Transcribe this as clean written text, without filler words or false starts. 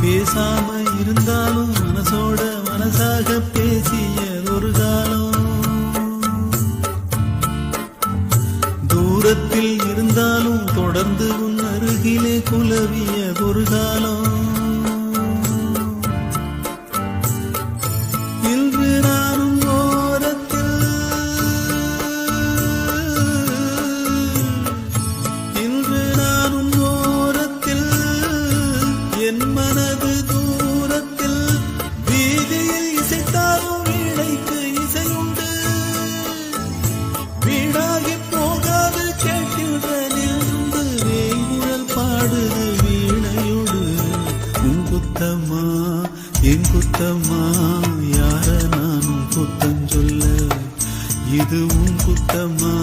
பேசாம இருந்தாலும் மனசோட மனசாக பேசிய ஒரு காலம், தூரத்தில் இருந்தாலும் தொடர்ந்து உன் அருகிலே குலவிய ஒரு காலம். இன்று நானும் ஓரத்தில், இன்று நானும் ஓரத்தில், என் மனது தூரத்தில், வீதியில் இசைத்தாலும் வீணைக்கு இசையுண்டு, வீணாகி போகாது கேட்கின்ற நின்று வேங்குழல் பாடுது வீணையோடு. உன் குத்தம்மா என் குத்தம்மா, யார நானும் குத்தம் சொல்ல, இது உன் குத்தம்மா